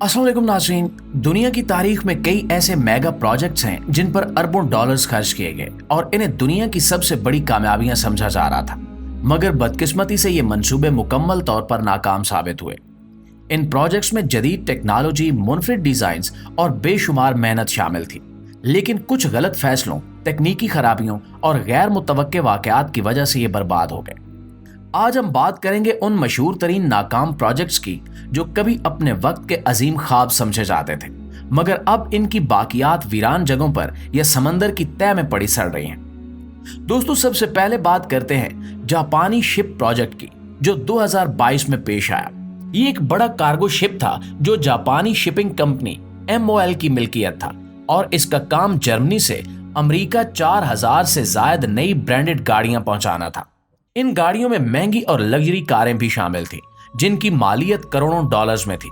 अस्सलाम वालेकुम नाज़रीन। दुनिया की तारीख में कई ऐसे मेगा प्रोजेक्ट्स हैं जिन पर अरबों डॉलर्स खर्च किए गए और इन्हें दुनिया की सबसे बड़ी कामयाबियां समझा जा रहा था, मगर बदकिस्मती से ये मंसूबे मुकम्मल तौर पर नाकाम साबित हुए। इन प्रोजेक्ट्स में जदीद टेक्नोलॉजी, मुनफरिद डिजाइन्स और बेशुमार मेहनत शामिल थी, लेकिन कुछ गलत फैसलों, तकनीकी खराबियों और गैर मुतवक्के वाकयात की वजह से ये बर्बाद हो गए। आज हम बात करेंगे उन मशहूर तरीन नाकाम प्रोजेक्ट्स की जो कभी अपने वक्त के अजीम ख्वाब समझे जाते थे, मगर अब इनकी बाकियात वीरान जगहों पर या समंदर की तह में पड़ी सड़ रही हैं। दोस्तों, सबसे पहले बात करते हैं जापानी शिप प्रोजेक्ट की, जो 2022 में पेश आया। ये एक बड़ा कार्गो शिप था जो जापानी शिपिंग कंपनी MOL की मिल्कियत था और इसका काम जर्मनी से अमेरिका 4000 से ज्यादा नई ब्रांडेड गाड़ियां पहुंचाना था। इन गाड़ियों में महंगी और लग्जरी कारें भी शामिल थी जिनकी मालियत करोड़ों डॉलर्स में थी।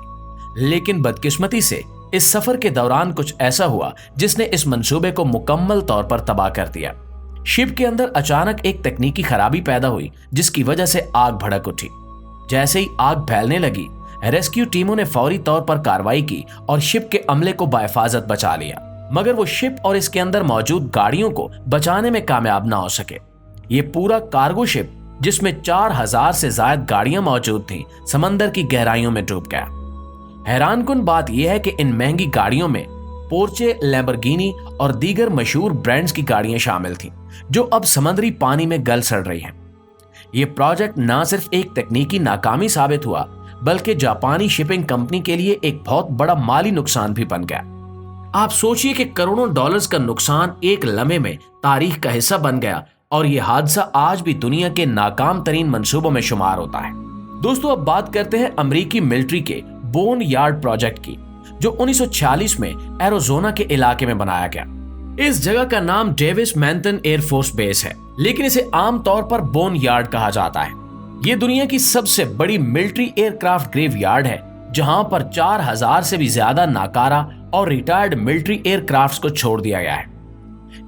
लेकिन बदकिस्मती से इस सफर के दौरान कुछ ऐसा हुआ जिसने इस मंसूबे को मुकम्मल तौर पर तबाह कर दिया। शिप के अंदर अचानक एक तकनीकी खराबी पैदा हुई जिसकी वजह से आग भड़क उठी। जैसे ही आग फैलने लगी, रेस्क्यू टीमों ने फौरी तौर पर कार्रवाई की और शिप के अमले को बाहिफाजत बचा लिया, मगर वो शिप और इसके अंदर मौजूद गाड़ियों को बचाने में कामयाब ना हो सके। ये पूरा कार्गो शिप, जिसमें 4000 से ज्यादा गाड़ियां मौजूद थीं, समंदर की गहराइयों में डूब गया। हैरानकुन बात यह है कि इन महंगी गाड़ियों में पोर्चे, लैम्बोर्गिनी और दीगर मशहूर ब्रांड्स की गाड़ियां शामिल थीं, जो अब समुद्री पानी में गल सड़ रही हैं। ये प्रोजेक्ट न सिर्फ एक तकनीकी नाकामी साबित हुआ, बल्कि जापानी शिपिंग कंपनी के लिए एक बहुत बड़ा माली नुकसान भी बन गया। आप सोचिए कि करोड़ों डॉलर्स का नुकसान एक लम्हे में तारीख का हिस्सा बन गया और ये हादसा आज भी दुनिया के नाकाम तरीन मंसूबों में शुमार होता है। दोस्तों, अब बात करते हैं अमेरिकी मिलिट्री के बोन यार्ड प्रोजेक्ट की, जो 1946 में एरिज़ोना के इलाके में बनाया गया। इस जगह का नाम डेविस मैंटन एयरफोर्स बेस है, लेकिन इसे आमतौर पर बोन यार्ड कहा जाता है। ये दुनिया की सबसे बड़ी मिलिट्री एयरक्राफ्ट ग्रेव यार्ड है, जहां पर 4000 से भी ज्यादा नाकारा और रिटायर्ड मिलिट्री एयरक्राफ्ट्स को छोड़ दिया गया है।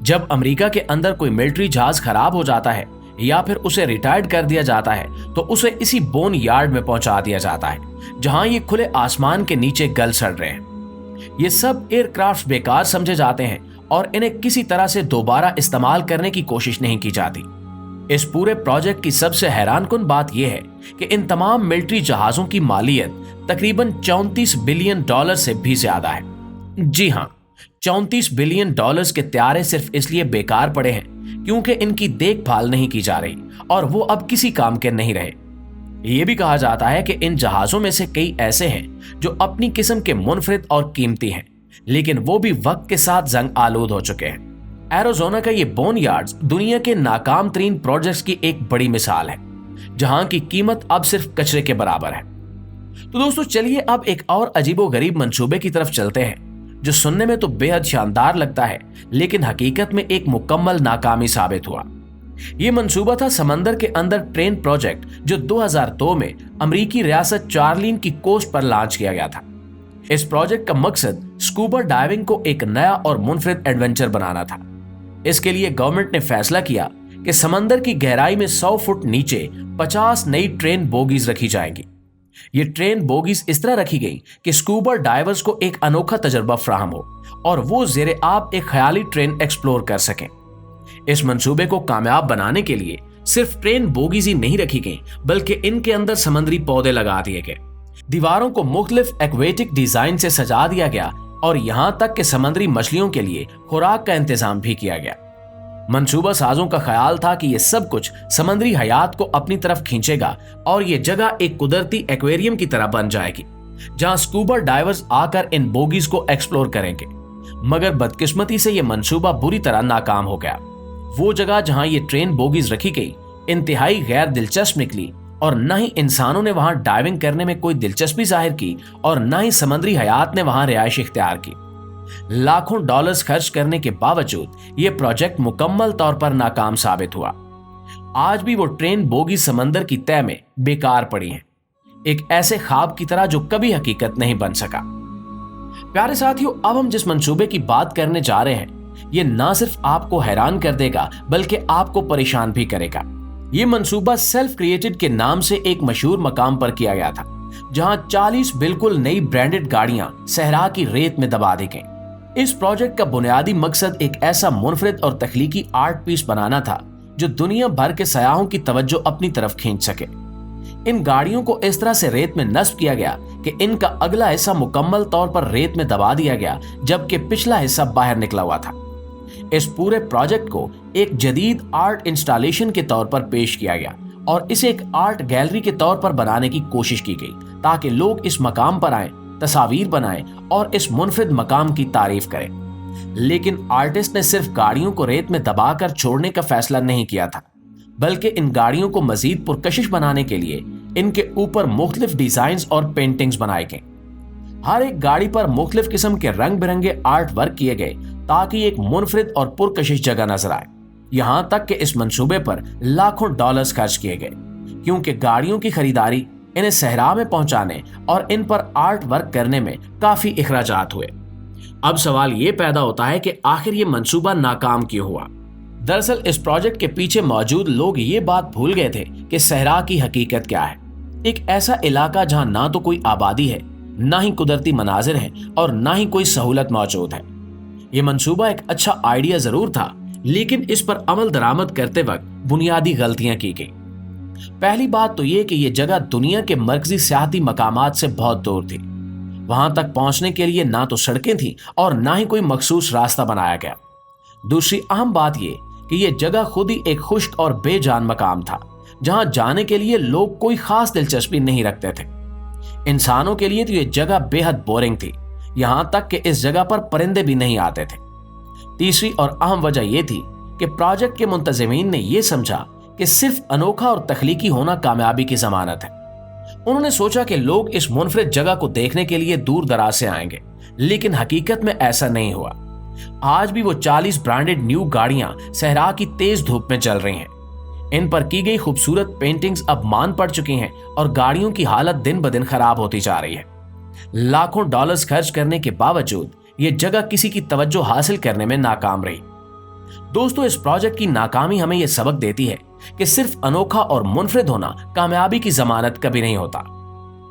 जब अमेरिका के अंदर कोई मिलिट्री जहाज खराब हो जाता है या फिर उसे रिटायर्ड कर दिया जाता है, तो उसे इसी बोन यार्ड में पहुंचा दिया जाता है, जहां ये खुले आसमान के नीचे गल सड़ रहे हैं। ये सब एयरक्राफ्ट बेकार समझे जाते हैं और इन्हें किसी तरह से दोबारा इस्तेमाल करने की कोशिश नहीं की जाती। इस पूरे प्रोजेक्ट की सबसे हैरानकुन बात यह है कि इन तमाम मिलिट्री जहाजों की मालियत तकरीबन 34 बिलियन डॉलर से भी ज्यादा है। जी हाँ, 34 बिलियन डॉलर्स के त्यारे सिर्फ इसलिए बेकार पड़े हैं क्योंकि इनकी देखभाल नहीं की जा रही और वो अब किसी काम के नहीं रहे। ये भी कहा जाता है कि इन जहाजों में से कई ऐसे हैं जो अपनी किस्म के मुनफरिद और कीमती हैं, लेकिन वो भी वक्त के साथ जंग आलूद हो चुके हैं। एरिज़ोना का ये बोन यार्ड्स दुनिया के नाकाम तरीन प्रोजेक्ट्स की एक बड़ी मिसाल है, जहां की कीमत अब सिर्फ कचरे के बराबर है। तो दोस्तों, चलिए अब एक और अजीबोगरीब मंसूबे की तरफ चलते हैं, जो सुनने में तो बेहद शानदार लगता है, लेकिन हकीकत में एक मुकम्मल नाकामी साबित हुआ। यह मंसूबा था समंदर के अंदर ट्रेन प्रोजेक्ट, जो 2002 में अमेरिकी रियासत चार्लिन की कोस्ट पर लॉन्च किया गया था। इस प्रोजेक्ट का मकसद स्कूबा डाइविंग को एक नया और मुनफरिद एडवेंचर बनाना था। इसके लिए गवर्नमेंट ने फैसला किया कि समंदर की गहराई में 100 फुट नीचे 50 नई ट्रेन बोगीज रखी जाएंगी। ये ट्रेन बोगीज इस तरह रखी गई कि स्कूबा डाइवर्स को एक अनोखा तजर्बा फराहम हो और वो ज़ेरे आब एक ख्याली ट्रेन एक्सप्लोर कर सकें। इस मंसूबे को कामयाब बनाने के लिए सिर्फ ट्रेन बोगीज ही नहीं रखी गई, बल्कि इनके अंदर समुद्री पौधे लगा दिए गए। दीवारों को मुख्तलिफ एक्वेटिक डिजाइन से सजा दिया गया और यहां तक कि समुद्री मछलियों के लिए खुराक का इंतजाम भी किया गया। मंसूबा साजों का ख्याल था कि यह सब कुछ समुद्री हयात को अपनी तरफ खींचेगा और यह जगह एक कुदरती एक्वेरियम की तरह बन जाएगी, जहां स्कूबा डाइवर्स आकर इन बोगीज को एक्सप्लोर करेंगे। मगर बदकिस्मती से यह मंसूबा बुरी तरह नाकाम हो गया। वो जगह जहां ये ट्रेन बोगीज रखी गई इंतहाई गैर दिलचस्प निकली और न ही इंसानों ने वहां डाइविंग करने में कोई दिलचस्पी जाहिर की और न ही समुद्री हयात ने वहां रिहाइश इख्तियार की। लाखों डॉलर्स खर्च करने के बावजूद यह प्रोजेक्ट मुकम्मल तौर पर नाकाम साबित हुआ। आज भी वो ट्रेन बोगी समंदर की तह में बेकार पड़ी हैं, एक ऐसे ख्वाब की तरह जो कभी हकीकत नहीं बन सका। प्यारे साथियों, अब हम जिस मंसूबे की बात करने जा रहे हैं, ये ना सिर्फ आपको हैरान कर देगा बल्कि आपको परेशान भी करेगा। ये मंसूबा सेल्फ क्रिएटेड के नाम से एक मशहूर मकाम पर किया गया था, जहां 40 बिल्कुल नई ब्रांडेड गाड़ियां सहरा की रेत में दबा दी गईं। इस प्रोजेक्ट का बुनियादी मकसद एक ऐसा मुनफरिद और तख्लीकी आर्ट पीस बनाना था जो दुनिया भर के सयाहों की तवज्जो अपनी तरफ खींच सके। इन गाड़ियों को इस तरह से रेत में नस्ब किया गया कि इनका अगला हिस्सा मुकम्मल तौर पर रेत में दबा दिया गया, जबकि पिछला हिस्सा बाहर निकला हुआ था। इस पूरे प्रोजेक्ट को एक जदीद आर्ट इंस्टॉलेशन के तौर पर पेश किया गया और इसे एक आर्ट गैलरी के तौर पर बनाने की कोशिश की गई ताकि लोग इस मकाम पर आएं, तस्वीर बनाएं और इस मुनफरिद मकाम की तारीफ करें। लेकिन आर्टिस्ट ने सिर्फ गाड़ियों को रेत में दबाकर छोड़ने का फैसला नहीं किया था, बल्कि इन गाड़ियों को मजीद पुरकशिश बनाने के लिए इनके ऊपर मुख्तलिफ डिजाइन्स और पेंटिंग्स बनाए गए। हर एक गाड़ी पर मुख्तलिफ किस्म के रंग बिरंगे आर्ट वर्क किए गए ताकि एक मुनफरिद और पुरकशिश जगह नजर आए। यहां तक कि इस मंसूबे पर लाखों डॉलर्स खर्च किए गए, क्योंकि गाड़ियों की खरीदारी, इन्हें सहरा में पहुंचाने और इन पर आर्ट वर्क करने में काफी इखराजात हुए। अब सवाल ये पैदा होता है कि आखिर ये मंसूबा नाकाम क्यों हुआ। दरअसल इस प्रोजेक्ट के पीछे मौजूद लोग ये बात भूल गए थे कि सहरा की हकीकत क्या है। एक ऐसा इलाका जहां ना तो कोई आबादी है, ना ही कुदरती मनाजिर हैं और ना ही कोई सहूलत मौजूद है। ये मंसूबा एक अच्छा आइडिया जरूर था, लेकिन इस पर अमल दरामद करते वक्त बुनियादी गलतियां की गई। पहली बात तो ये कि ये जगह दुनिया के मरकजी सियाहती मकामात से बहुत दूर थी। वहां तक पहुंचने के लिए ना तो सड़कें थी और ना ही कोई मखसूस रास्ता बनाया गया। दूसरी अहम बात ये कि ये जगह खुद ही एक खुश्क और बेजान मकाम था, जहां जाने के लिए लोग कोई खास दिलचस्पी नहीं रखते थे। इंसानों के लिए तो ये जगह बेहद बोरिंग थी, यहां तक कि इस जगह पर परिंदे भी नहीं आते थे। तीसरी और अहम वजह यह थी कि प्रोजेक्ट के मुंतजिमीन ने यह समझा कि सिर्फ अनोखा और तख्लीकी होना कामयाबी की जमानत है। उन्होंने सोचा कि लोग इस मुनफरिद जगह को देखने के लिए दूर दराज से आएंगे, लेकिन हकीकत में ऐसा नहीं हुआ। आज भी वो 40 ब्रांडेड न्यू गाड़ियां सहरा की तेज धूप में चल रही हैं। इन पर की गई खूबसूरत पेंटिंग्स अब मान पड़ चुकी हैं और गाड़ियों की हालत दिन ब दिन खराब होती जा रही है। लाखों डॉलर्स खर्च करने के बावजूद ये जगह किसी की तवज्जो हासिल करने में नाकाम रही। दोस्तों, इस प्रोजेक्ट की नाकामी हमें यह सबक देती है कि सिर्फ अनोखा और मुनफरिद होना कामयाबी की जमानत कभी नहीं होता।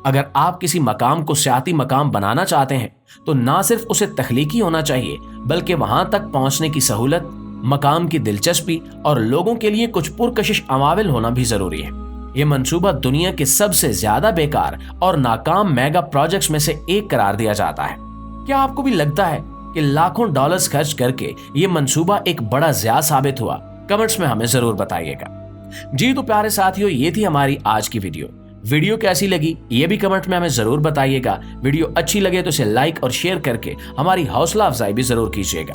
अगर आप किसी मकाम को सियाती मकाम बनाना चाहते हैं तो ना सिर्फ उसे तख्लीकी होना चाहिए, बल्कि वहां तक पहुंचने की सहूलत, मकाम की दिलचस्पी और लोगों के लिए कुछ पुरकशिश अमाविल होना भी जरूरी है। यह मंसूबा दुनिया के सबसे ज्यादा बेकार और नाकाम मेगा प्रोजेक्ट्स में से एक करार दिया जाता है। क्या आपको भी लगता है कि लाखों डॉलर्स खर्च करके ये मंसूबा एक बड़ा ज़िया साबित हुआ? कमेंट्स में हमें जरूर बताइएगा। जी तो प्यारे साथियों, ये थी हमारी आज की वीडियो कैसी लगी ये भी कमेंट में हमें जरूर बताइएगा। वीडियो अच्छी लगे तो इसे लाइक और शेयर करके हमारी हौसला अफजाई भी जरूर कीजिएगा।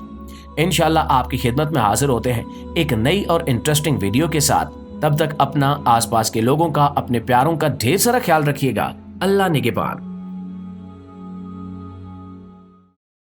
इंशाल्लाह आपकी खिदमत में हाजिर होते हैं एक नई और इंटरेस्टिंग वीडियो के साथ। तब तक अपना, आसपास के लोगों का, अपने प्यारों का ढेर सारा ख्याल रखिएगा। अल्लाह निगहबान।